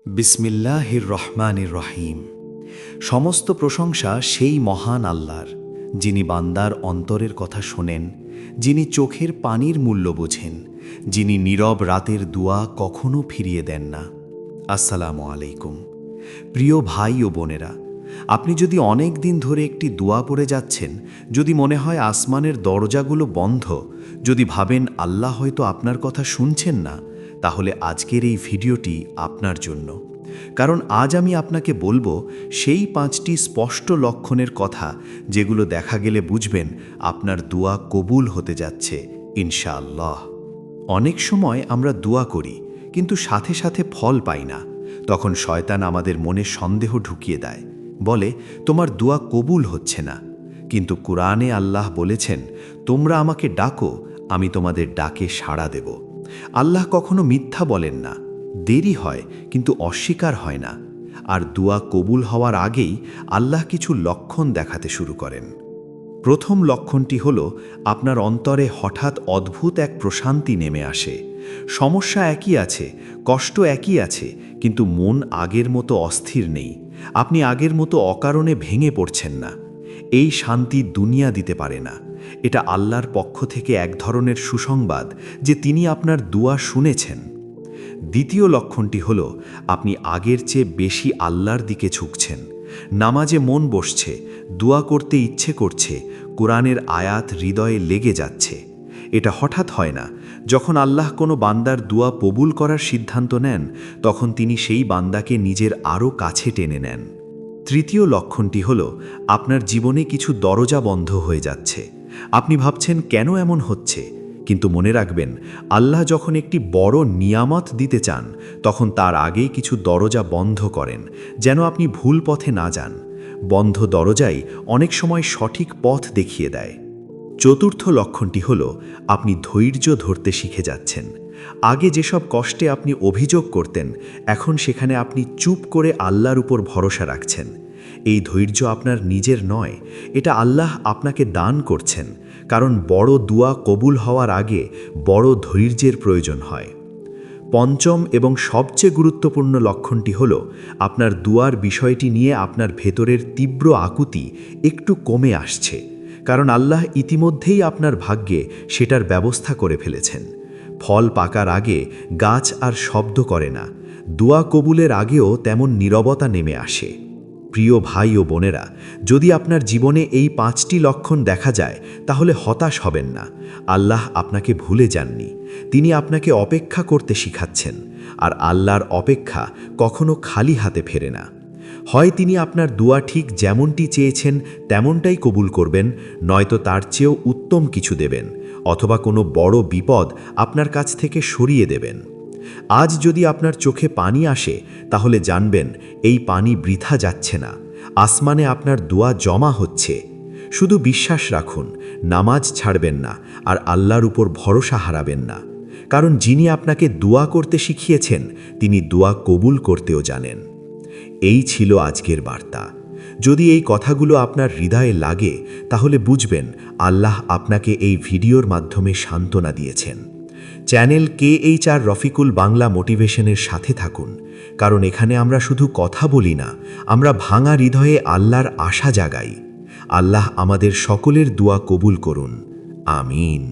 বিসমিল্লাহির রহমানির রহিম। সমস্ত প্রশংসা সেই মহান আল্লাহর, যিনি বান্দার অন্তরের কথা শোনেন, যিনি চোখের পানির মূল্য বোঝেন, যিনি নীরব রাতের দুয়া কখনো ফিরিয়ে দেন না। আসসালামু আলাইকুম প্রিয় ভাই ও বোনেরা, আপনি যদি অনেক দিন ধরে একটি দোয়া পড়ে যাচ্ছেন, যদি মনে হয় আসমানের দরজাগুলো বন্ধ, যদি ভাবেন আল্লাহ হয়তো আপনার কথা শুনছেন না, তাহলে আজকের এই ভিডিওটি আপনার জন্য। কারণ আজ আমি আপনাকে বলবো সেই 5টি স্পষ্ট লক্ষণের কথা, যেগুলো দেখা গেলে বুঝবেন আপনার দোয়া কবুল হতে যাচ্ছে ইনশাআল্লাহ। অনেক সময় আমরা দোয়া করি কিন্তু সাথে সাথে ফল পাই না। তখন শয়তান আমাদের মনে সন্দেহ ঢুকিয়ে দেয়, বলে তোমার দোয়া কবুল হচ্ছে না। কিন্তু কুরআনে আল্লাহ বলেছেন, তোমরা আমাকে ডাকো, আমি তোমাদের ডাকে সাড়া দেব। আল্লাহ কখনো মিথ্যা বলেন না, দেরি হয় কিন্তু অস্বীকার হয় না। আর দোয়া কবুল হওয়ার আগেই আল্লাহ কিছু লক্ষণ দেখাতে শুরু করেন। প্রথম লক্ষণটি হল, আপনার অন্তরে হঠাৎ অদ্ভুত এক প্রশান্তি নেমে আসে। সমস্যা একই আছে, কষ্ট একই আছে, কিন্তু মন আগের মতো অস্থির নেই। আপনি আগের মতো অকারণে ভেঙে পড়ছেন না। এই শান্তি দুনিয়া দিতে পারে না। এটা আল্লাহর পক্ষ থেকে এক ধরনের সুসংবাদ যে তিনি আপনার দোয়া শুনেছেন। দ্বিতীয় লক্ষণটি হল, আপনি আগের চেয়ে বেশি আল্লাহর দিকে ঝুঁকছেন। নামাজে মন বসছে, দোয়া করতে ইচ্ছে করছে, কোরআনের আয়াত হৃদয়ে লেগে যাচ্ছে। এটা হঠাৎ হয় না। যখন আল্লাহ কোনো বান্দার দোয়া কবুল করার সিদ্ধান্ত নেন, তখন তিনি সেই বান্দাকে নিজের আরও কাছে টেনে নেন। তৃতীয় লক্ষণটি হল, আপনার জীবনে কিছু দরজা বন্ধ হয়ে যাচ্ছে। আপনি ভাবছেন কেন এমন হচ্ছে, কিন্তু মনে রাখবেন, আল্লাহ যখন একটি বড় নিয়ামত দিতে চান, তখন তার আগেই কিছু দরজা বন্ধ করেন, যেন আপনি ভুল পথে না যান। বন্ধ দরজাই অনেক সময় সঠিক পথ দেখিয়ে দেয়। চতুর্থ লক্ষণটি হল, আপনি ধৈর্য ধরতে শিখে যাচ্ছেন। আগে যেসব কষ্টে আপনি অভিযোগ করতেন, এখন সেখানে আপনি চুপ করে আল্লাহর উপর ভরসা রাখছেন। এই ধৈর্য আপনার নিজের নয়, এটা আল্লাহ আপনাকে দান করছেন। কারণ বড় দোয়া কবুল হওয়ার আগে বড় ধৈর্যের প্রয়োজন হয়। পঞ্চম এবং সবচেয়ে গুরুত্বপূর্ণ লক্ষণটি হল, আপনার দোয়ার বিষয়টি নিয়ে আপনার ভেতরের তীব্র আকুতি একটু কমে আসছে। কারণ আল্লাহ ইতিমধ্যেই আপনার ভাগ্যে সেটার ব্যবস্থা করে ফেলেছেন। ফল পাকার আগে গাছ আর শব্দ করে না। দোয়া কবুলের আগেও তেমন নীরবতা নেমে আসে। প্রিয় ভাই ও বোনেরা, যদি আপনার জীবনে এই 5টি লক্ষণ দেখা যায়, তাহলে হতাশ হবেন না। আল্লাহ আপনাকে ভুলে যাননি, তিনি আপনাকে অপেক্ষা করতে শিখাচ্ছেন। আর আল্লাহর অপেক্ষা কখনো খালি হাতে ফেরে না। হয় তিনি আপনার দোয়া ঠিক যেমনটি চেয়েছেন তেমনটাই কবুল করবেন, নয়তো তার চেয়েও উত্তম কিছু দেবেন, অথবা কোনো বড় বিপদ আপনার কাছ থেকে সরিয়ে দেবেন। আজ যদি আপনার চোখে পানি আসে, তাহলে জানবেন এই পানি বৃথা যাচ্ছে না। আসমানে আপনার দোয়া জমা হচ্ছে। শুধু বিশ্বাস রাখুন, নামাজ ছাড়বেন না, আর আল্লাহর উপর ভরসা হারাবেন না। কারণ যিনি আপনাকে দোয়া করতে শিখিয়েছেন, তিনি দোয়া কবুল করতেও জানেন। এই ছিল আজকের বার্তা। যদি এই কথাগুলো আপনার হৃদয়ে লাগে, তাহলে বুঝবেন আল্লাহ আপনাকে এই ভিডিওর মাধ্যমে সান্ত্বনা দিয়েছেন। চ্যানেল KHR রফিকুল বাংলা মোটিভেশনের সাথে থাকুন, কারণ এখানে আমরা শুধু কথা বলি না, আমরা ভাঙা হৃদয়ে আল্লাহর আশা জাগাই। আল্লাহ আমাদের সকলের দোয়া কবুল করুন। আমিন।